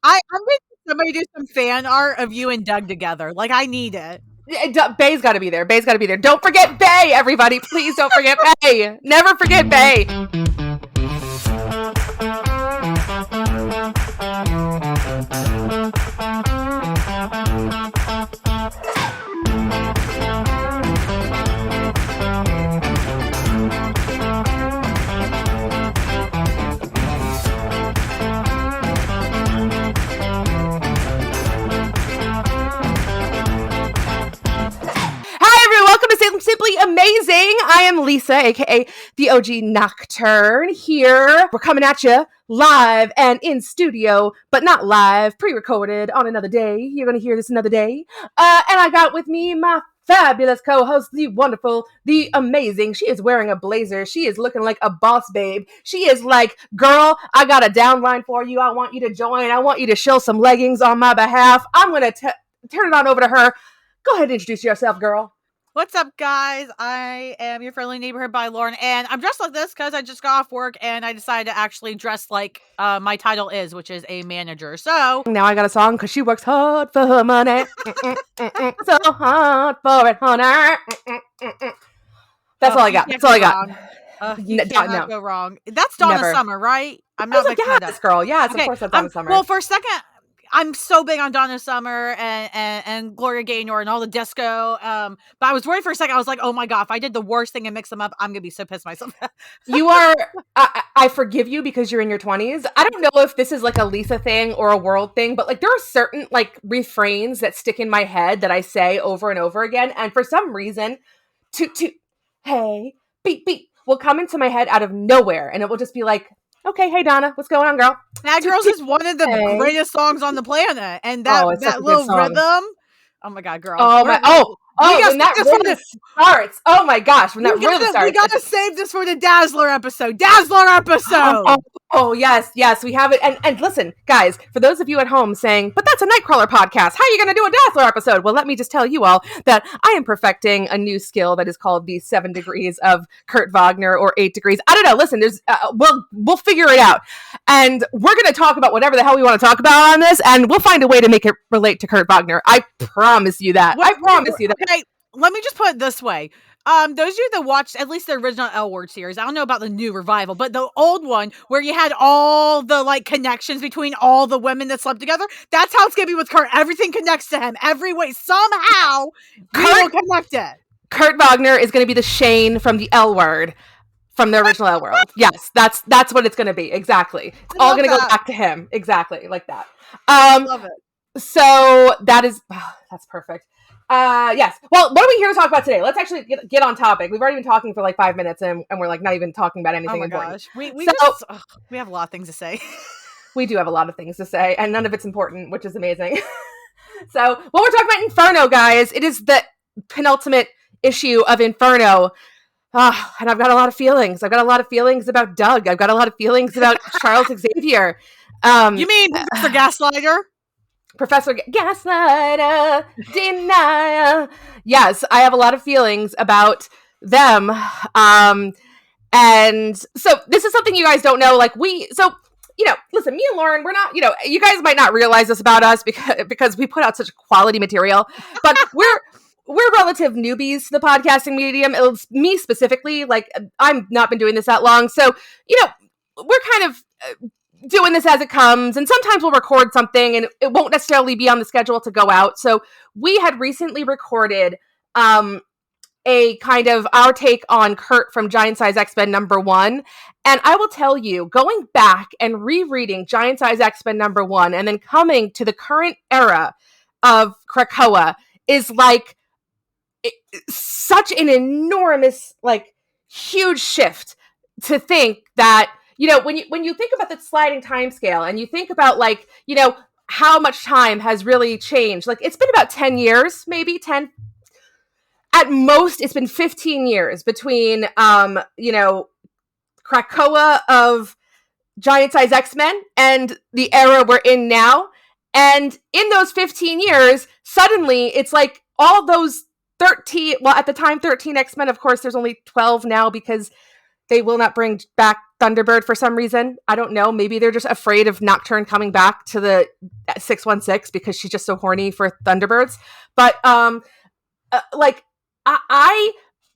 I'm making somebody do some fan art of you and Doug together. Like, I need it. Bay's got to be there. Bay's got to be there. Don't forget Bay, everybody. Please don't forget Bay. Never forget Bay. Simply amazing. I am Lisa, aka the OG Nocturne here. We're coming at you live and in studio, but not live, pre-recorded on another day. You're going to hear this another day. And I got with me my fabulous co-host, the wonderful, the amazing. She is wearing a blazer. She is looking like a boss babe. She is like, girl, I got a downline for you. I want you to join. I want you to show some leggings on my behalf. I'm going to turn it on over to her. Go ahead and introduce yourself, girl. What's up, guys? I am your friendly neighborhood by Lauren, and I'm dressed like this because I just got off work and I decided to actually dress like my title is, which is a manager. So now I got a song because she works hard for her money. So hard for it, honey. That's all I got. That's all I got. You cannot go wrong. That's Donna Summer, right? I'm not like yes, girl. Yes, okay. Of course that's Donna Summer. Well, for a second, I'm so big on Donna Summer and Gloria Gaynor and all the disco. But I was worried for a second. I was like, oh my God, if I did the worst thing and mix them up, I'm going to be so pissed myself. You are, I forgive you because you're in your 20s. I don't know if this is like a Lisa thing or a world thing, but like there are certain like refrains that stick in my head that I say over and over again. And for some reason, toot, toot, hey, beep, beep will come into my head out of nowhere. And it will just be like, okay, hey Donna, what's going on, girl? That Girls is one of the greatest songs on the planet, and that little rhythm. Oh my God, girl! When that rhythm starts, oh my gosh, when that rhythm starts, we gotta save this for the Dazzler episode. Yes, we have it. And listen, guys, for those of you at home saying, but that's a Nightcrawler podcast, how are you going to do a Dazzler episode? Well, let me just tell you all that I am perfecting a new skill that is called the 7 degrees of Kurt Wagner, or 8 degrees. I don't know. Listen, there's we'll figure it out. And we're going to talk about whatever the hell we want to talk about on this, and we'll find a way to make it relate to Kurt Wagner. I promise you that. I promise you that. Okay, let me just put it this way. Those of you that watched at least the original L Word series, I don't know about the new revival, but the old one where you had all the like connections between all the women that slept together, that's how it's gonna be with Kurt. Everything connects to him every way. Somehow Kurt will connect it. Kurt Wagner is gonna be the Shane from the L Word. From the original L World. Yes, that's what it's gonna be. Exactly. It's all gonna go back to him. Exactly, like that. I love it. So that is that's perfect. Yes. Well, what are we here to talk about today? Let's actually get on topic. We've already been talking for like 5 minutes and we're like not even talking about anything important. Gosh. We have a lot of things to say. We do have a lot of things to say and none of it's important, which is amazing. So, we're talking about Inferno, guys. It is the penultimate issue of Inferno. And I've got a lot of feelings. I've got a lot of feelings about Doug. I've got a lot of feelings about Charles Xavier. You mean Mr. Gaslighter? Professor Gaslighter, denier. Yes, I have a lot of feelings about them. And so this is something you guys don't know. Like listen, me and Lauren, we're not, you guys might not realize this about us because we put out such quality material, but we're relative newbies to the podcasting medium. It's me specifically. Like I've not been doing this that long. So, we're kind of doing this as it comes, and sometimes we'll record something and it won't necessarily be on the schedule to go out. So we had recently recorded a kind of our take on Kurt from Giant Size X-Men #1. And I will tell you, going back and rereading Giant Size X-Men #1 and then coming to the current era of Krakoa is like such an enormous, like huge shift to think that when you think about the sliding time scale and you think about like, how much time has really changed, like it's been about 10 years, maybe 10, at most it's been 15 years between, Krakoa of Giant Size X-Men and the era we're in now. And in those 15 years, suddenly it's like all those 13, well, at the time 13 X-Men, of course, there's only 12 now because they will not bring back Thunderbird for some reason. I don't know. Maybe they're just afraid of Nocturne coming back to the 616 because she's just so horny for Thunderbirds. But like I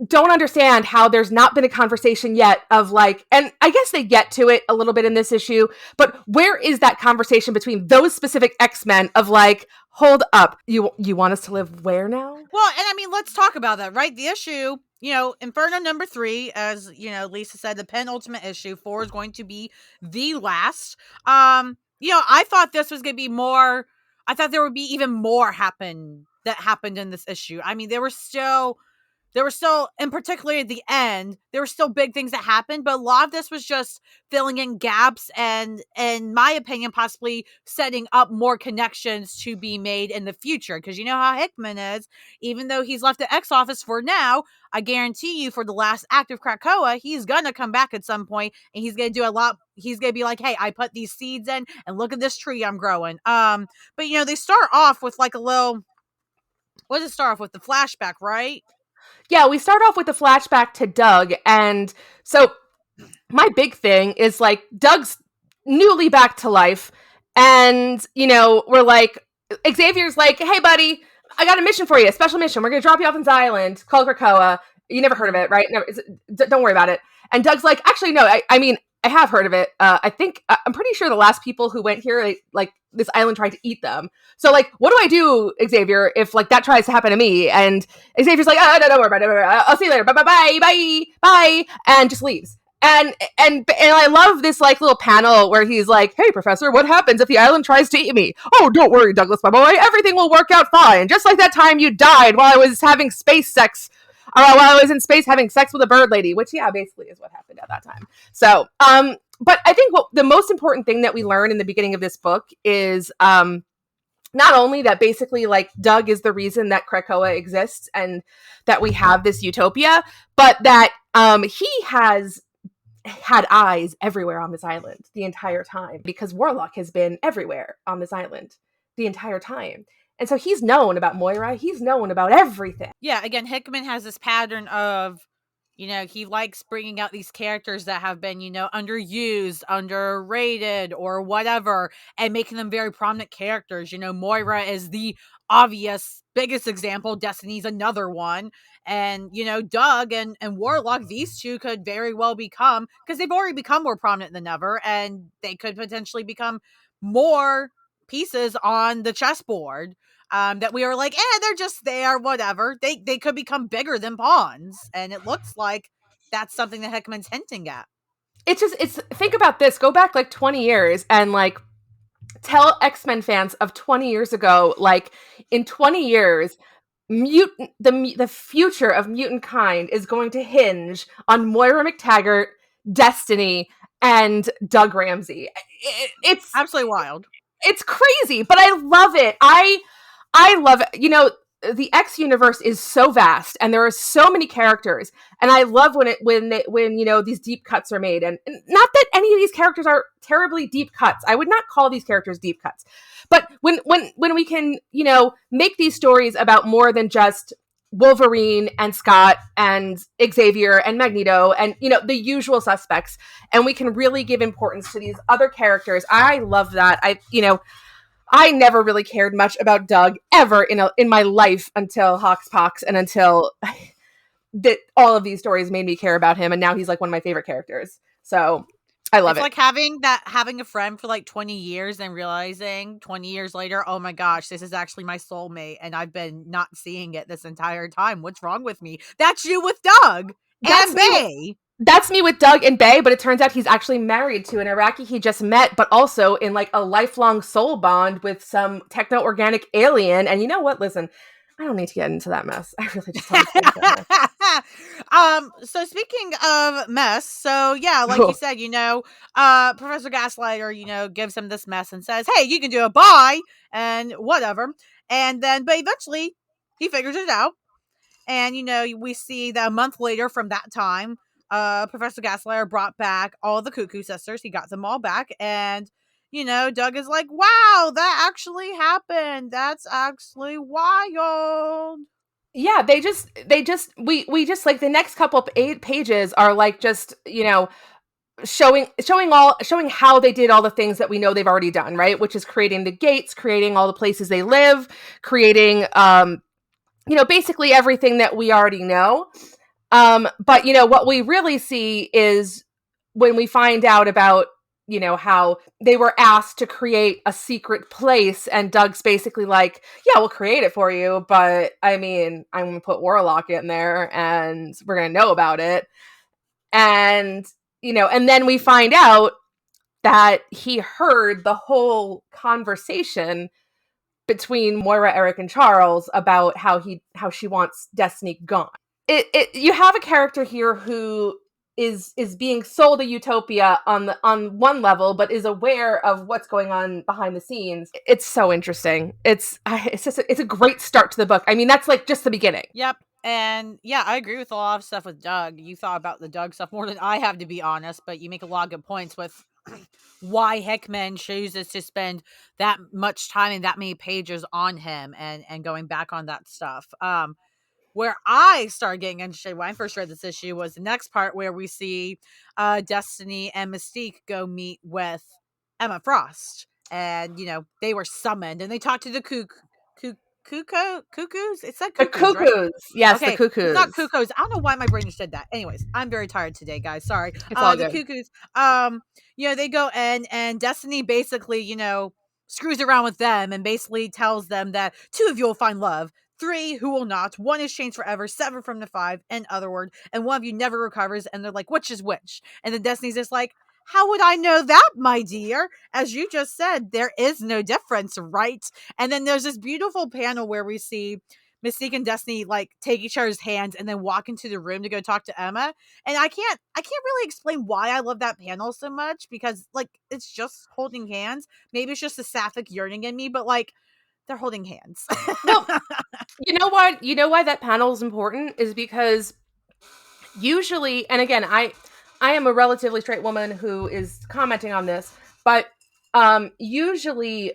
don't understand how there's not been a conversation yet of like, and I guess they get to it a little bit in this issue, but where is that conversation between those specific X-Men of like, hold up, you want us to live where now? Well, and I mean, let's talk about that, right? The issue, Inferno number 3, as Lisa said, the penultimate issue. 4 is going to be the last. I thought this was going to be more. I thought there would be even more that happened in this issue. I mean, there were still, and particularly at the end, there were still big things that happened, but a lot of this was just filling in gaps and, in my opinion, possibly setting up more connections to be made in the future. Because you know how Hickman is, even though he's left the X office for now, I guarantee you for the last act of Krakoa, he's going to come back at some point and he's going to do a lot. He's going to be like, hey, I put these seeds in and look at this tree I'm growing. But they start off with like a little, what does it start off with? The flashback, right? Yeah, we start off with a flashback to Doug. And so my big thing is like Doug's newly back to life. And, we're like, Xavier's like, hey, buddy, I got a mission for you, a special mission. We're going to drop you off on this island called Krakoa. You never heard of it, right? No, don't worry about it. And Doug's like, actually, no, I mean, I have heard of it. I think I'm pretty sure the last people who went here, like this island tried to eat them. So like, what do I do, Xavier, if like that tries to happen to me? And Xavier's like, oh, no, don't worry about it. I'll see you later. Bye, and just leaves. And I love this like little panel where he's like, hey, Professor, what happens if the island tries to eat me? Oh, don't worry, Douglas, my boy. Everything will work out fine. Just like that time you died while I was having space sex. While I was in space having sex with a bird lady, which, yeah, basically is what happened at that time. So, but I think what the most important thing that we learn in the beginning of this book is not only that basically like Doug is the reason that Krakoa exists and that we have this utopia, but that he has had eyes everywhere on this island the entire time because Warlock has been everywhere on this island the entire time. And so he's known about Moira. He's known about everything. Yeah, again, Hickman has this pattern of, he likes bringing out these characters that have been, underused, underrated, or whatever, and making them very prominent characters. Moira is the obvious biggest example. Destiny's another one. And, Doug and Warlock, these two could very well become, because they've already become more prominent than ever, and they could potentially become more pieces on the chessboard. That we were like, they're just there, whatever. They could become bigger than pawns, and it looks like that's something that Hickman's hinting at. It's think about this. Go back like 20 years and like tell X-Men fans of 20 years ago, like in 20 years, the future of mutant kind is going to hinge on Moira McTaggart, Destiny, and Doug Ramsey. It's absolutely wild. It's crazy, but I love it. I love it. The X universe is so vast and there are so many characters, and I love when these deep cuts are made, and not that any of these characters are terribly deep cuts. I would not call these characters deep cuts, but when we can make these stories about more than just Wolverine and Scott and Xavier and Magneto and the usual suspects, and we can really give importance to these other characters. I love that. I never really cared much about Doug ever in my life until Hoxpox and until that all of these stories made me care about him, and now he's like one of my favorite characters. So I love it. It's like having a friend for like 20 years and realizing 20 years later, oh my gosh, this is actually my soulmate, and I've been not seeing it this entire time. What's wrong with me? That's you with Doug and Bay. That's me with Doug and Bay, but it turns out he's actually married to an Iraqi he just met, but also in like a lifelong soul bond with some techno-organic alien. And you know what? Listen, I don't need to get into that mess. I really just don't need to So speaking of mess, so yeah, like you said, Professor Gaslighter, gives him this mess and says, hey, you can do a bye and whatever. And then, but eventually he figures it out. And, we see that a month later from that time, Professor Gaslighter brought back all the Cuckoo Sisters. He got them all back. And, Doug is like, wow, that actually happened. That's actually wild. Yeah, we just like the next couple of 8 pages are like just, showing how they did all the things that we know they've already done, right? Which is creating the gates, creating all the places they live, creating basically everything that we already know. But what we really see is when we find out about how they were asked to create a secret place, and Doug's basically like, yeah, we'll create it for you, but I mean, I'm gonna put Warlock in there and we're gonna know about it. And and then we find out that he heard the whole conversation between Moira, Eric, and Charles about how she wants Destiny gone. You have a character here who is being sold a utopia on one level, but is aware of what's going on behind the scenes. It's so interesting. It's a great start to the book. I mean, that's like just the beginning. Yep. And yeah, I agree with a lot of stuff with Doug. You thought about the Doug stuff more than I have, to be honest, but you make a lot of good points with why Hickman chooses to spend that much time and that many pages on him and going back on that stuff. Where I started getting interested when I first read this issue was the next part where we see Destiny and Mystique go meet with Emma Frost. And, they were summoned and they talked to the cuckoos? It said The cuckoos, right? cuckoos, yes, the Okay, it's not cuckoos. cuckoos. I don't know why my brain just said that. Anyways, I'm very tired today, guys. Sorry. It's all The good. cuckoos. They go and Destiny basically, screws around with them and basically tells them that 2 of you will find love, 3 who will not. 1 is changed forever, 7 from the 5, in other words, and 1 of you never recovers. And they're like, which is which? And then Destiny's just like, how would I know that, my dear? As you just said, there is no difference, right? And then there's this beautiful panel where we see Mystique and Destiny like take each other's hands and then walk into the room to go talk to Emma. And I can't really explain why I love that panel so much because like it's just holding hands. Maybe it's just the sapphic yearning in me, but like they're holding hands. Well, you know what? You know why that panel is important is because usually, and again, I am a relatively straight woman who is commenting on this, but usually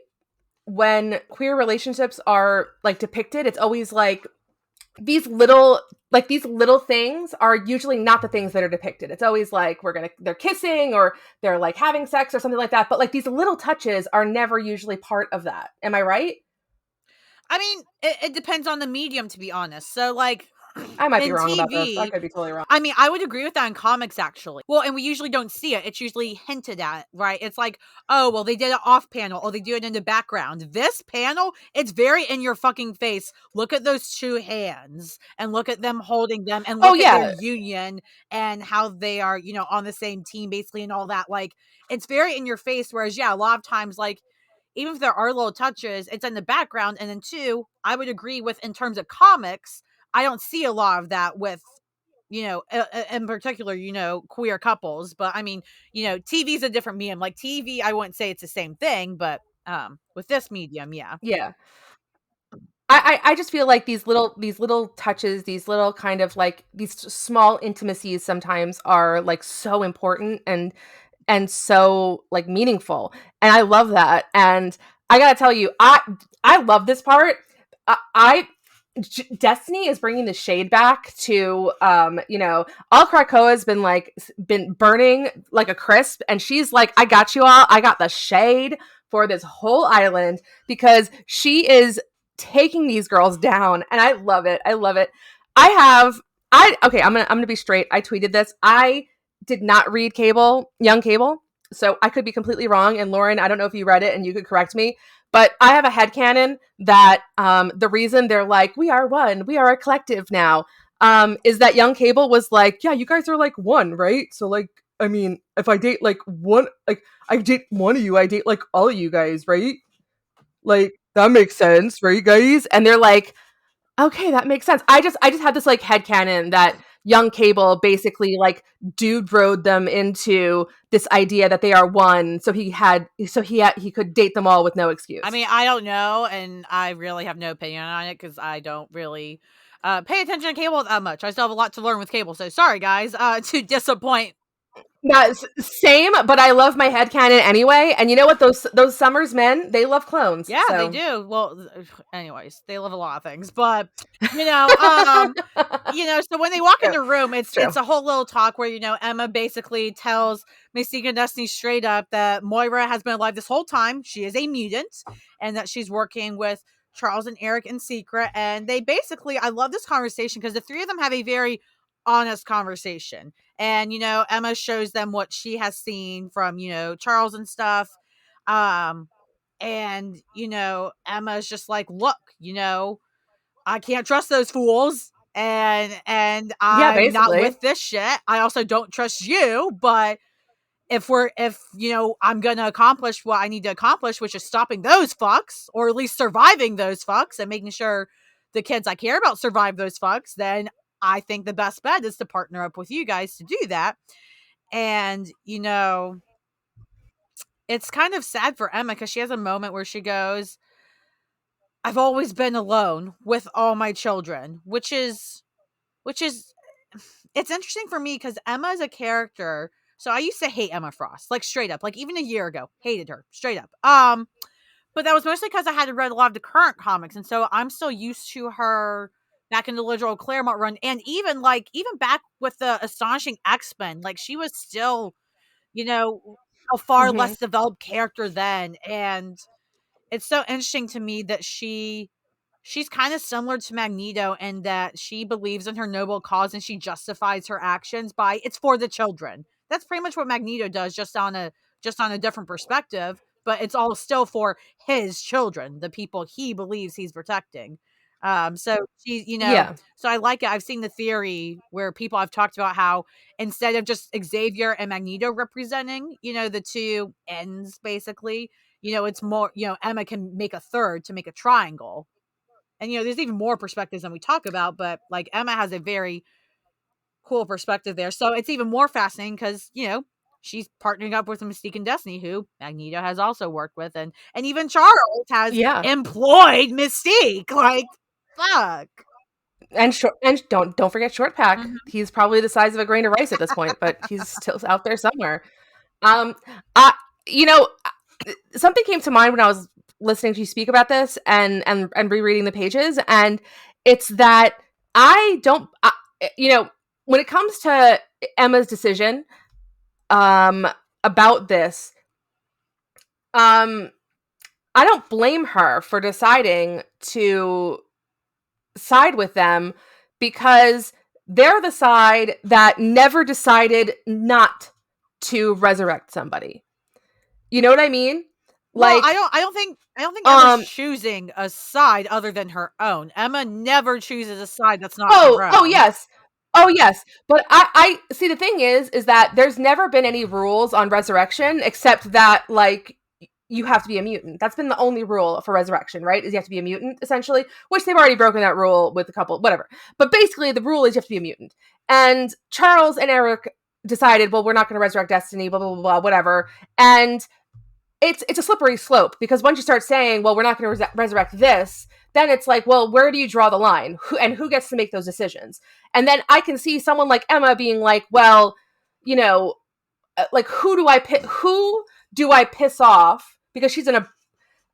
when queer relationships are like depicted, it's always like these little things are usually not the things that are depicted. It's always like they're kissing or they're like having sex or something like that, but like these little touches are never usually part of that. Am I right? I mean, it depends on the medium, to be honest. So, like, I might be in wrong about this. I TV, could be totally wrong. I mean, I would agree with that in comics, actually. Well, and we usually don't see it. It's usually hinted at, right? It's like, oh, well, they did it off panel, or they do it in the background. This panel, it's very in your fucking face. Look at those 2 hands, and look at them holding them, and Oh look at their yeah. union, and how they are, on the same team, basically, and all that. Like, it's very in your face. Whereas, yeah, a lot of times, like, even if there are little touches, it's in the background. And then 2, I would agree with in terms of comics, I don't see a lot of that with, in particular, queer couples. But I mean, TV is a different medium. Like TV, I wouldn't say it's the same thing, but with this medium, yeah. Yeah. I just feel like these little touches, these little kind of like these small intimacies sometimes are like so important and so like meaningful. And I love that. And I gotta tell you, I love this part. I Destiny is bringing the shade back to all Krakoa has been burning like a crisp, and she's like, I got you all. I got the shade for this whole island because she is taking these girls down, and I love it. I love it. I okay, I'm gonna be straight. I tweeted this. I did not read Young Cable, so I could be completely wrong. And Lauren, I don't know if you read it and you could correct me, but I have a headcanon that the reason they're like, we are one, we are a collective now, is that Young Cable was like, yeah, you guys are like one, right? So like, I mean, if I date like one, like I date one of you, I date like all of you guys, right? Like that makes sense, right, guys? And they're like, okay, that makes sense. I just had this like headcanon that Young Cable basically like dude rode them into this idea that they are one, so he could date them all with no excuse. I mean, I don't know, and I really have no opinion on it because I don't really pay attention to cable that much. I still have a lot to learn with cable, so sorry, guys, to disappoint. Yeah, same, but I love my headcanon anyway. And you know what? Those Summers men, they love clones. Yeah, they So do. Well, anyways, they love a lot of things, but you know, so when they it's walk in true. the room, It's it's true. a whole little talk where Emma basically tells Mystique and Destiny straight up that Moira has been alive this whole time. She is a mutant, and that she's working with Charles and Eric in secret. And they basically, I love this conversation because the three of them have a very honest conversation. And Emma shows them what she has seen from Charles and stuff. Um, and Emma's just like, look, I can't trust those fools, and Yeah, I'm not basically. with this shit. I also don't trust you, but if I'm gonna accomplish what I need to accomplish, which is stopping those fucks, or at least surviving those fucks and making sure the kids I care about survive those fucks, then I think the best bet is to partner up with you guys to do that. And it's kind of sad for Emma because she has a moment where she goes, I've always been alone with all my children, which is it's interesting for me because Emma is a character. So I used to hate Emma Frost, like straight up, like even a year ago, hated her straight up. But that was mostly because I hadn't read a lot of the current comics, and so I'm still used to her back in the literal Claremont run, and even back with the astonishing X-Men, like she was still, you know, a far Hmm. less developed character then, and it's so interesting to me that she's kind of similar to Magneto in that she believes in her noble cause and she justifies her actions by it's for the children. That's pretty much what Magneto does, just on a different perspective, but it's all still for his children, the people he believes he's protecting. So she, Yeah. so I like it. I've seen the theory where people have talked about how instead of just Xavier and Magneto representing, the two ends basically, it's more, Emma can make a third to make a triangle. And there's even more perspectives than we talk about, but like Emma has a very cool perspective there. So it's even more fascinating because she's partnering up with Mystique and Destiny, who Magneto has also worked with, and even Charles has Yeah. employed Mystique. Like, fuck. And short, and don't forget Short Pack. Mhm. He's probably the size of a grain of rice at this point, but he's still out there somewhere. Um, I, you know, something came to mind when I was listening to you speak about this and rereading the pages, and it's that I don't, when it comes to Emma's decision, um, about this, um, I don't blame her for deciding to side with them because they're the side that never decided not to resurrect somebody. You know what I mean? Well, I Like, don't I don't think I don't think Emma's um, choosing a side other than her own. Emma never chooses a side that's not her oh own. yes. Oh yes. But I see the thing is that there's never been any rules on resurrection except that like you have to be a mutant. That's been the only rule for resurrection, right? Is you have to be a mutant, essentially, which they've already broken that rule with a couple, whatever. But basically, the rule is you have to be a mutant. And Charles and Eric decided, well, we're not going to resurrect Destiny, blah, blah, blah, blah, whatever. And it's a slippery slope because once you start saying, well, we're not going to resurrect this, then it's like, well, where do you draw the line? Who gets to make those decisions? And then I can see someone like Emma being like, well, you know, like who do I piss off because she's an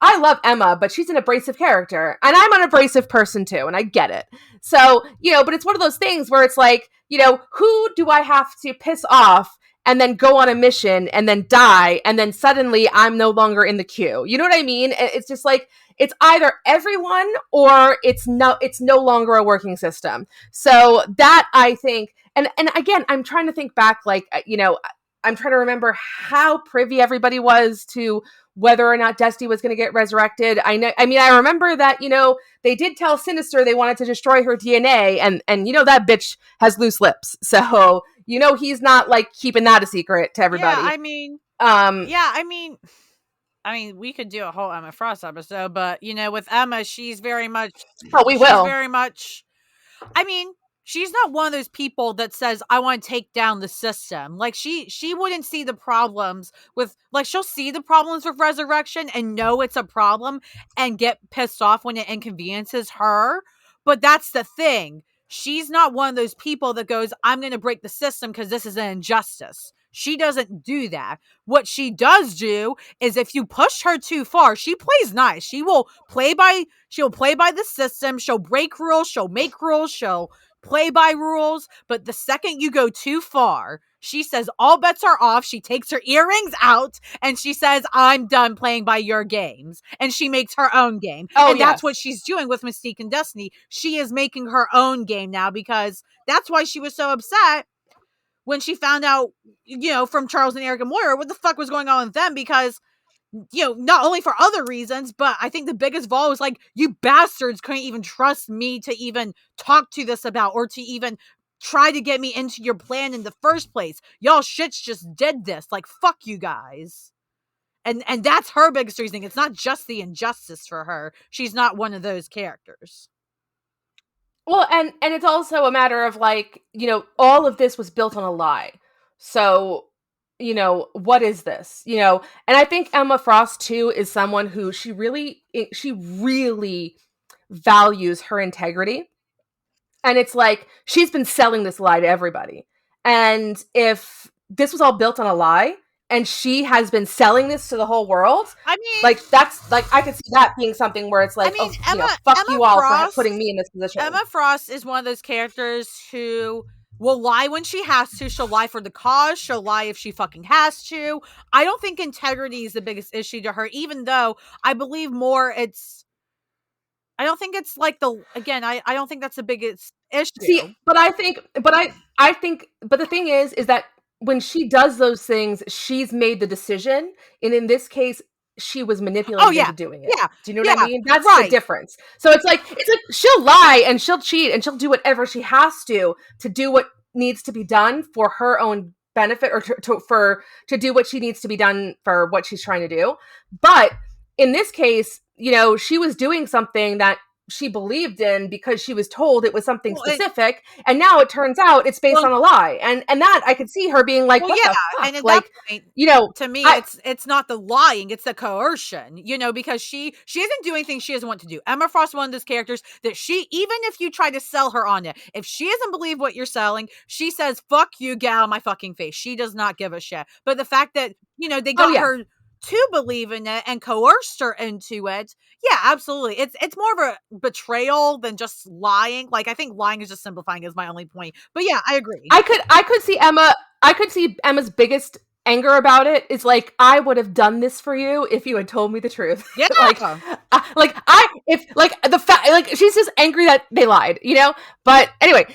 I love Emma, but she's an abrasive character, and I'm an abrasive person too, and I get it. So, but it's one of those things where it's like, who do I have to piss off and then go on a mission and then die, and then suddenly I'm no longer in the queue? You know what I mean? It's just like it's either everyone or it's no longer a working system. So that I think, and again, I'm trying to think back, like I'm trying to remember how privy everybody was to whether or not Dusty was going to get resurrected. I remember that, they did tell Sinister they wanted to destroy her DNA, and that bitch has loose lips. So, he's not like keeping that a secret to Yeah, everybody. I mean, Um, yeah, I mean, we could do a whole Emma Frost episode, but with Emma, oh, we she's will. very much. I mean, she's not one of those people that says I want to take down the system. Like she wouldn't see the problems with like she'll see the problems with resurrection and know it's a problem and get pissed off when it inconveniences her. But that's the thing. She's not one of those people that goes, I'm going to break the system because this is an injustice. She doesn't do that. What she does do is if you push her too far, she plays nice. She'll play by the system. She'll break rules. She'll make rules. She'll play by rules. But the second you go too far, she says all bets are off. She takes her earrings out and she says, I'm done playing by your games. And she makes her own game. Oh, And that's yes. what she's doing with Mystique and Destiny. She is making her own game now, because that's why she was so upset when she found out, from Charles and Eric and Moira, what the fuck was going on with them, because, not only for other reasons, but I think the biggest of all was like, you bastards couldn't even trust me to even talk to this about, or to even try to get me into your plan in the first place. Y'all shits just did this. Like, fuck you guys. And that's her biggest reasoning. It's not just the injustice for her. She's not one of those characters. Well, and it's also a matter of like, all of this was built on a lie. So, what is this? And I think Emma Frost too is someone who she really values her integrity. And it's like she's been selling this lie to everybody. And if this was all built on a lie and she has been selling this to the whole world, I mean, like that's like I could see that being something where it's like, fuck you all for putting me in this position. Emma Frost is one of those characters who will lie when she has to. She'll lie for the cause. She'll lie if she fucking has to. I don't think integrity is the biggest issue to her, even though I believe more I don't think it's like I don't think that's the biggest issue. See, but I think the thing is that when she does those things, she's made the decision, and in this case, she was manipulated into doing it. Yeah. Do you know what I mean? That's right. The difference. So it's like she'll lie and she'll cheat and she'll do whatever she has to do what needs to be done for her own benefit, or to do what she needs to be done for what she's trying to do. But in this case, she was doing something that she believed in because she was told it was something specific, and now it turns out it's based on a lie, and that I could see her being like, what the fuck? And at like, that point, to me, it's not the lying, it's the coercion, because she isn't doing things she doesn't want to do. Emma Frost is one of those characters that even if you try to sell her on it, if she doesn't believe what you're selling, she says, fuck you, get out of my fucking face. She does not give a shit. But the fact that, they got her to believe in it and coerced her into it, yeah, absolutely. It's more of a betrayal than just lying. Like, I think lying is just simplifying is my only point. But yeah, I agree. I could see Emma's biggest anger about it is like, I would have done this for you if you had told me the truth. Yeah. She's just angry that they lied, But anyway,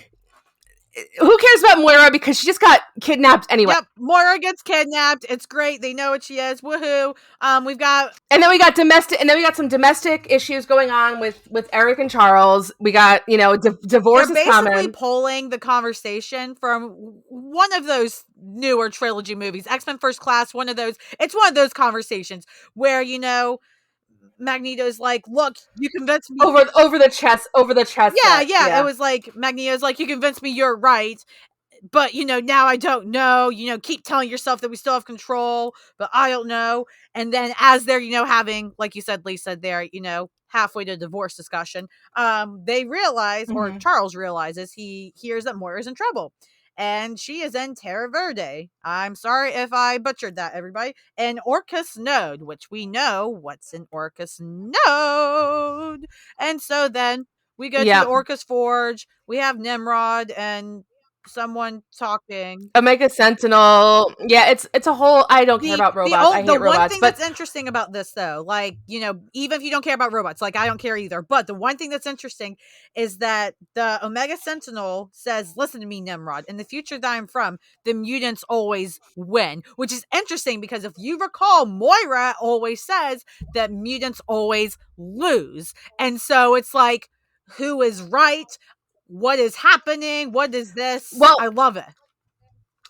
who cares about Moira, because she just got kidnapped anyway. Yep, Moira gets kidnapped. It's great. They know what she is. Woohoo. And then we got some domestic issues going on with Eric and Charles. We got, divorce is coming. They're basically pulling the conversation from one of those newer trilogy movies, X-Men First Class, it's one of those conversations where, Magneto's like, look, you convinced me over the chest. Yeah. It was like Magneto's like, you convinced me you're right, but now I don't know. Keep telling yourself that we still have control, but I don't know. And then as they're having, like you said, Lisa, they're halfway to divorce discussion, they realize, or Charles realizes, he hears that Moira's in trouble. And she is in Terra Verde. I'm sorry if I butchered that, everybody. And Orcus Node, which we know what's in Orcus Node. And so then we go to the Orcus Forge. We have Nimrod and someone talking. Omega Sentinel. Yeah, it's a whole, I don't care about robots. I hate robots. The one thing that's interesting about this, though, like, even if you don't care about robots, like, I don't care either, but the one thing that's interesting is that the Omega Sentinel says, listen to me, Nimrod, in the future that I'm from, the mutants always win, which is interesting because if you recall, Moira always says that mutants always lose. And so it's like, who is right? What is happening? What is this? Well, I love it.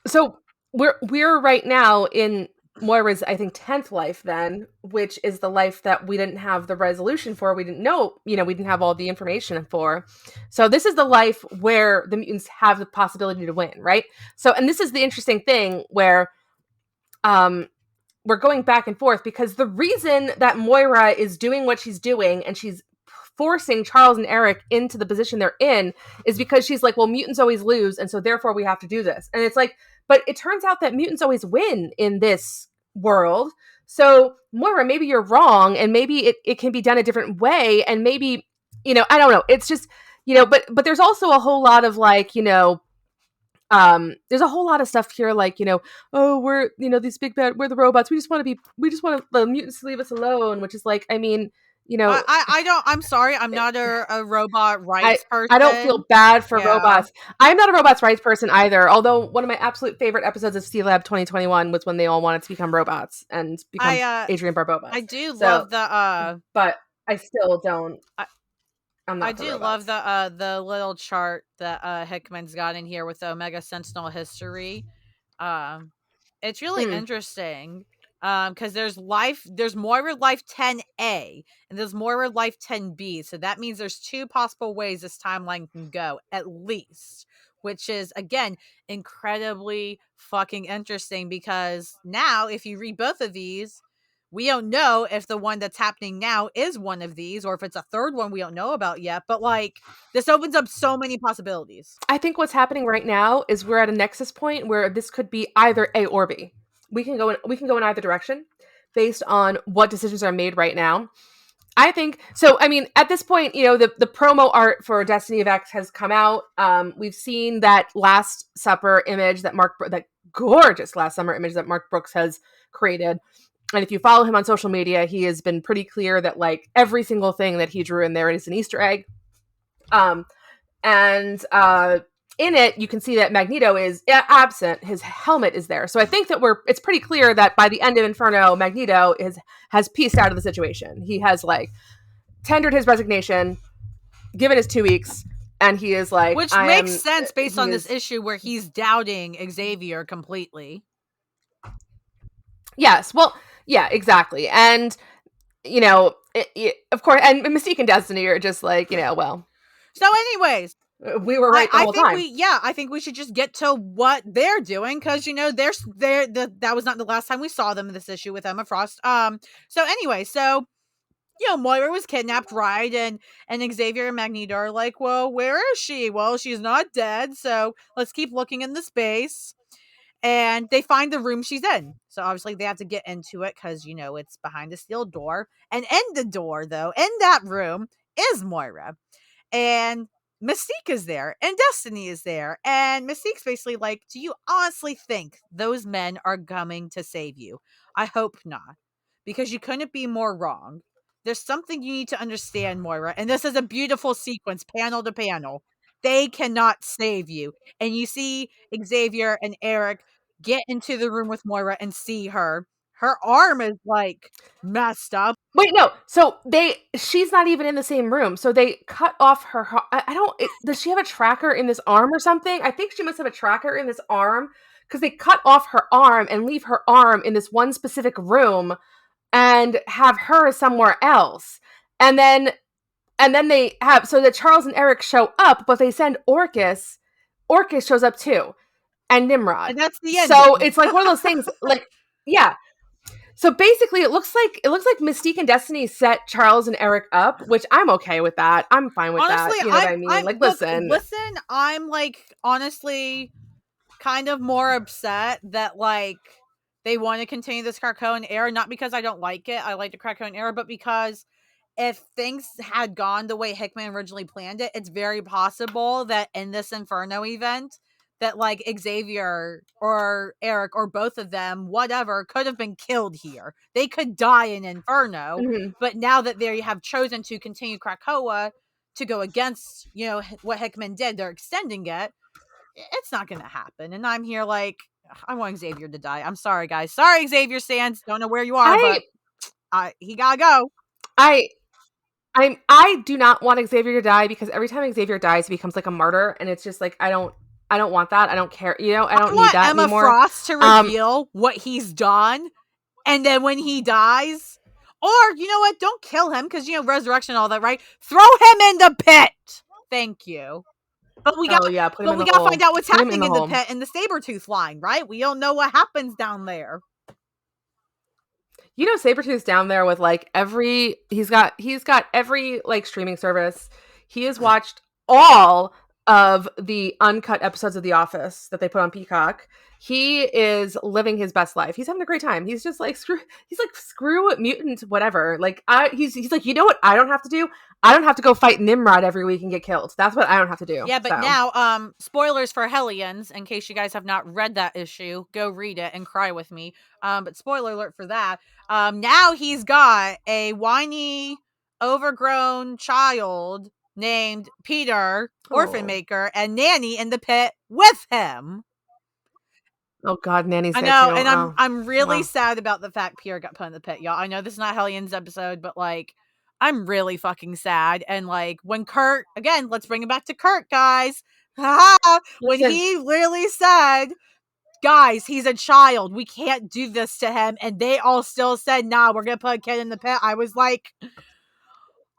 So we're right now in Moira's, I think, 10th life then, which is the life that we didn't have the resolution for. We didn't know, we didn't have all the information for. So this is the life where the mutants have the possibility to win, right? So, and this is the interesting thing where we're going back and forth, because the reason that Moira is doing what she's doing and she's forcing Charles and Eric into the position they're in is because she's like, well, mutants always lose, and so therefore we have to do this. And it's like, But it turns out that mutants always win in this world. So Moira, maybe you're wrong, and maybe it can be done a different way, and maybe, I don't know. It's just, but there's also a whole lot of like, there's a whole lot of stuff here like, oh, we're, these big bad, we're the robots, we just want the mutants to leave us alone, which is like, I mean, you know I don't. I'm sorry. I'm not a robot I rights I don't person. feel bad for Yeah. robots. I'm not a robots rights person either. Although one of my absolute favorite episodes of C Lab 2021 was when they all wanted to become robots and become I Adrian Barbobas. I do So, love the but I still don't. I, I'm I not for do love robots. the little chart that Hickman's got in here with the Omega Sentinel history. Um it's really Mm. interesting. Because there's Moira Life 10A and there's Moira Life 10B. So that means there's two possible ways this timeline can go, at least. Which is again incredibly fucking interesting because now if you read both of these, we don't know if the one that's happening now is one of these or if it's a third one we don't know about yet. But like this opens up so many possibilities. I think what's happening right now is we're at a nexus point where this could be either A or B. We can go in either direction based on what decisions are made right now. I think so. I mean, at this point, the promo art for Destiny of X has come out. We've seen that Last Supper image that gorgeous Last Summer image that Mark Brooks has created. And if you follow him on social media, he has been pretty clear that like every single thing that he drew in there is an Easter egg. And in it, you can see that Magneto is absent. His helmet is there. So I think that it's pretty clear that by the end of Inferno, Magneto has pieced out of the situation. He has like tendered his resignation, given his 2 weeks, and he is like, Which I makes am. sense based He on this is issue where he's doubting Xavier completely. yes, well, yeah, exactly, and of course, and Mystique and Destiny are just like well, So, anyways, we were right the I whole think time. I think we should just get to what they're doing because that was not the last time we saw them in this issue with Emma Frost. So anyway, Moira was kidnapped, right? And Xavier and Magneto are like, well, where is she? Well, she's not dead, so let's keep looking in the space. And they find the room she's in. So obviously they have to get into it because it's behind a steel door. And in the door, though, in that room is Moira. And Mystique is there and Destiny is there. And Mystique's basically like, do you honestly think those men are coming to save you? I hope not. Because you couldn't be more wrong. There's something you need to understand, Moira. And this is a beautiful sequence, panel to panel. They cannot save you. And you see Xavier and Eric get into the room with Moira and see her. Her arm is like messed up. Wait, no. So she's not even in the same room. So they cut off her. I don't. Does she have a tracker in this arm or something? I think she must have a tracker in this arm because they cut off her arm and leave her arm in this one specific room and have her somewhere else. And then they have so that Charles and Eric show up, but they send Orcus. Orcus shows up too, and Nimrod. And that's the So ending. it's like one of those things. Like, yeah, so basically, it looks like Mystique and Destiny set Charles and Eric up, which I'm okay with that. I'm fine with Honestly, that. You know what I mean? I'm Like, look, listen, listen, I'm like honestly kind of more upset that like they want to continue this Krakoan era, not because I don't like it. I like the Krakoan era, but because if things had gone the way Hickman originally planned it, it's very possible that in this Inferno event that like Xavier or Eric or both of them, whatever, could have been killed here. They could die in Inferno, mhm. but now that they have chosen to continue Krakoa to go against, what Hickman did, they're extending it. It's not going to happen. And I'm here like, I want Xavier to die. I'm sorry, guys. Sorry, Xavier Sands. Don't know where you are, I, but he gotta go. I, I do not want Xavier to die because every time Xavier dies, he becomes like a martyr, and it's just like I don't want that. I don't care. I I don't need want that Emma anymore. Frost to reveal what he's done, and then when he dies, or you know what? Don't kill him because resurrection and all that, right? Throw him in the pit. Thank you. But we got, Oh yeah, put him but in we the got to find hole. out what's Put him in happening the in the hole. pit in the Sabretooth line, right? We don't know what happens down there. Sabretooth's down there with like he's got every like streaming service. He has watched all of the uncut episodes of The Office that they put on Peacock, he is living his best life. He's having a great time. He's just like screw mutant whatever. Like he's like, you know what I don't have to do? I don't have to go fight Nimrod every week and get killed. That's what I don't have to do. Yeah, but So now, spoilers for Hellions, in case you guys have not read that issue, go read it and cry with me. But spoiler alert for that. Now he's got a whiny, overgrown child named Peter, Orphan oh, Maker, and Nanny in the pit with him. oh God, Nanny's I there too. know, and Oh, I'm really wow. sad about the fact Pierre got put in the pit, y'all. I know this is not Hellions episode, but like, I'm really fucking sad. And like, when Kurt, again, let's bring it back to Kurt, guys. When Listen, he literally said, guys, he's a child. We can't do this to him. And they all still said, nah, we're gonna put a kid in the pit. I was like,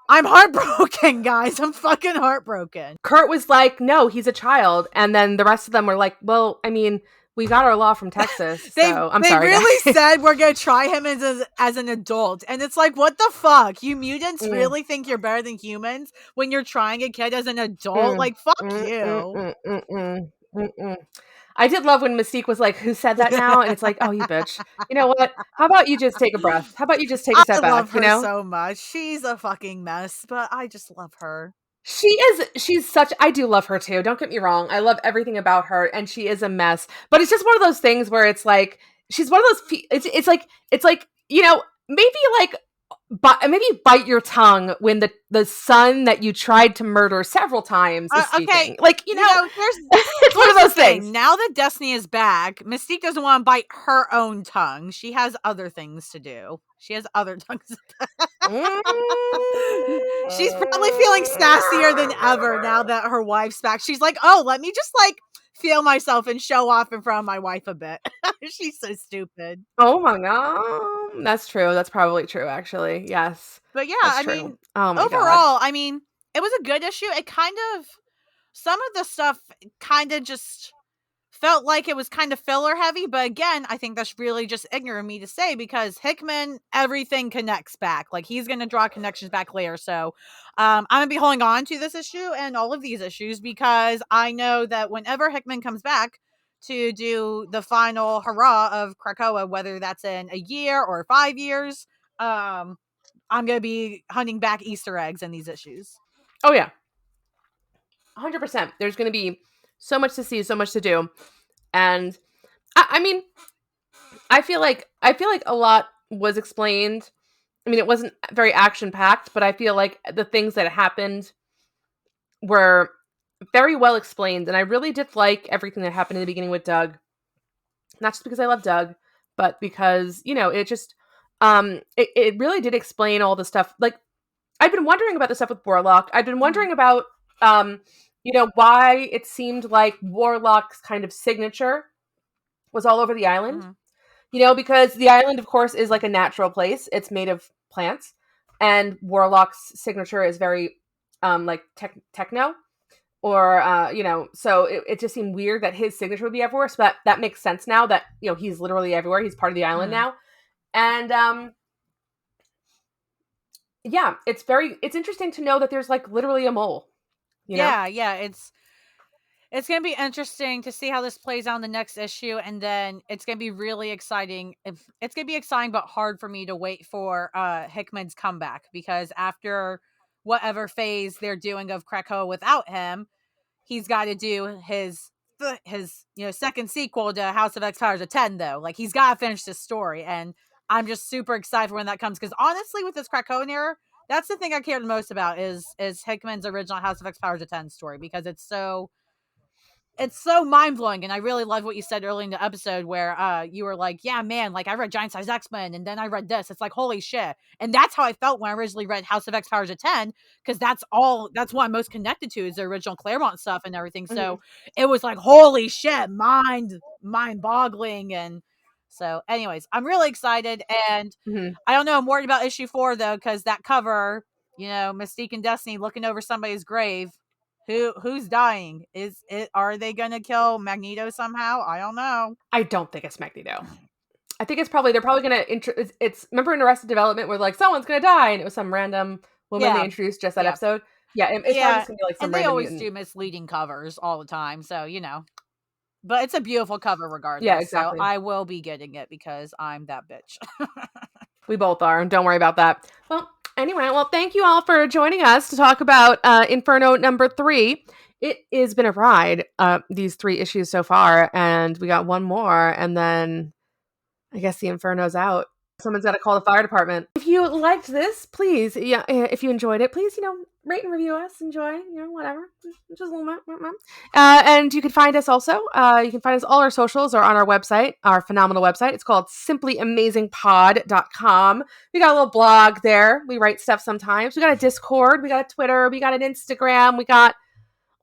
I'm heartbroken, guys. I'm fucking heartbroken. Kurt was like, no, he's a child. And then the rest of them were like, well, I mean, we got our law from Texas. they So I'm they sorry, really guys. said we're gonna try him as an adult, and it's like, what the fuck? You mutants Mm, really think you're better than humans when you're trying a kid as an adult? mm, Like, fuck mm, mm, you. mm, mm, mm, mm, mm. I did love when Mystique was like, who said that now? And it's like, oh, you bitch. You know what? How about you just take a breath? How about you just take a I step love back, you her know? so much. She's a fucking mess, but I just love her. She's such I do love her too. Don't get me wrong. I love everything about her and she is a mess. But it's just one of those things where it's like she's one of those it's like, you know, maybe like maybe bite your tongue when the son that you tried to murder several times is Okay, speaking. Like, you know, it's one here's of the those things. thing. Now that Destiny is back, Mystique doesn't want to bite her own tongue. She has other things to do. She has other tongues. Mm. She's probably feeling sassier than ever now that her wife's back. She's like, oh, let me just like feel myself and show off in front of my wife a bit. She's so stupid. Oh my god. That's true. That's probably true actually. Yes. But yeah, That's I true. mean, Oh my god. overall, I mean, it was a good issue. It kind of, some of the stuff kind of just felt like it was kind of filler heavy, but again, I think that's really just ignorant of me to say because Hickman, everything connects back. Like he's going to draw connections back later. So I'm going to be holding on to this issue and all of these issues because I know that whenever Hickman comes back to do the final hurrah of Krakoa, whether that's in a year or 5 years, I'm going to be hunting back Easter eggs in these issues. Oh yeah. 100%. There's going to be so much to see, so much to do. And I mean, I feel like a lot was explained. I mean, it wasn't very action packed, but I feel like the things that happened were very well explained, and I really did like everything that happened in the beginning with Doug. Not just because I love Doug, but because it just it really did explain all the stuff. Like I've been wondering about the stuff with Warlock. I've been Mhm. wondering about why it seemed like Warlock's kind of signature was all over the island. Mhm. Because the island, of course, is like a natural place. It's made of plants, and Warlock's signature is very like techno, or so it just seemed weird that his signature would be everywhere. So that makes sense now that he's literally everywhere. He's part of the island Mhm. now, and yeah, it's interesting to know that there's like literally a mole. Yeah, it's going to be interesting to see how this plays out in the next issue, and then it's going to be really exciting. It's going to be exciting but hard for me to wait for Hickman's comeback because after whatever phase they're doing of Krakoa without him, he's got to do his second sequel to House of X Powers of 10 though. Like he's got to finish this story, and I'm just super excited for when that comes because honestly with this Krakoan era, that's the thing I care the most about is Hickman's original House of X Powers of 10 story because it's so mind-blowing, and I really love what you said early in the episode where you were like, yeah man, like I read Giant Size X-Men and then I read this. It's like holy shit. And that's how I felt when I originally read House of X Powers of 10 because that's what I'm most connected to is the original Claremont stuff and everything. Hmm. So it was like holy shit, mind-boggling. And so anyways, I'm really excited, and Hmm. I don't know, I'm worried about issue 4 though because that cover, Mystique and Destiny looking over somebody's grave. Who's dying? Is it? Are they gonna kill Magneto somehow? I don't know. I don't think it's Magneto. I think they're probably gonna it's remember in Arrested Development where like someone's gonna die and it was some random woman they Yeah, introduced just that yeah. episode. Yeah, it's probably just gonna be like some and they random always mutant. do misleading covers all the time, so, but it's a beautiful cover Yeah, regardless, so exactly. I will be getting it because I'm that bitch. We both are. Don't worry about that. Well, anyway, thank you all for joining us to talk about Inferno number 3. It has been a ride, these 3 issues so far, and we got one more, and then I guess the Inferno's out. Someone's got to call the fire department. If you liked this, please, if you enjoyed it, please, rate and review us. Enjoy, whatever. Just a little bit. And you can find us also. You can find us, all our socials are on our website, our phenomenal website. It's called simplyamazingpod.com. We got a little blog there. We write stuff sometimes. We got a Discord. We got a Twitter. We got an Instagram. We got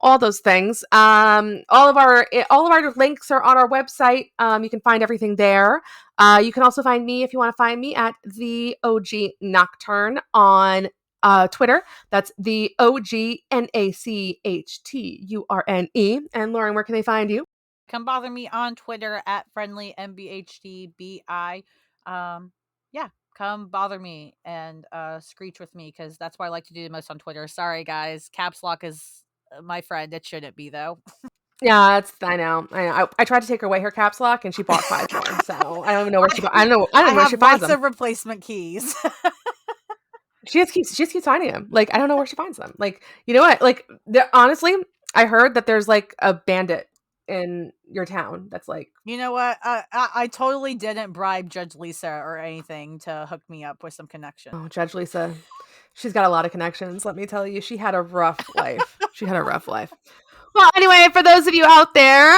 all those things. All of our links are on our website. You can find everything there. You can also find me, if you want to find me, at the OG Nocturne on Twitter. That's the OGNACHTURNE. And Lauren, where can they find you? Come bother me on Twitter at friendlymBHDBI. Yeah, come bother me and screech with me because that's what I like to do the most on Twitter. Sorry, guys. Caps lock is my friend. It shouldn't be, though. Yeah, I know. I tried to take her away her caps lock, and she bought 5 more. So I don't even know where she. I don't know. I don't I know where she have finds lots them. of replacement keys. She just keeps finding them. Like, I don't know where she finds them. Like, you know what? Like, honestly, I heard that there's like a bandit in your town that's like. You know what? I totally didn't bribe Judge Lisa or anything to hook me up with some connection. Oh, Judge Lisa. She's got a lot of connections. Let me tell you, she had a rough life. Well, anyway, for those of you out there,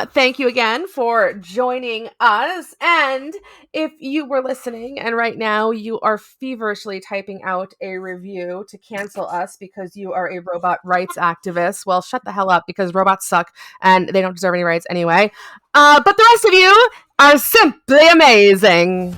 thank you again for joining us. And if you were listening and right now you are feverishly typing out a review to cancel us because you are a robot rights activist, well, shut the hell up, because robots suck and they don't deserve any rights anyway. But the rest of you are simply amazing.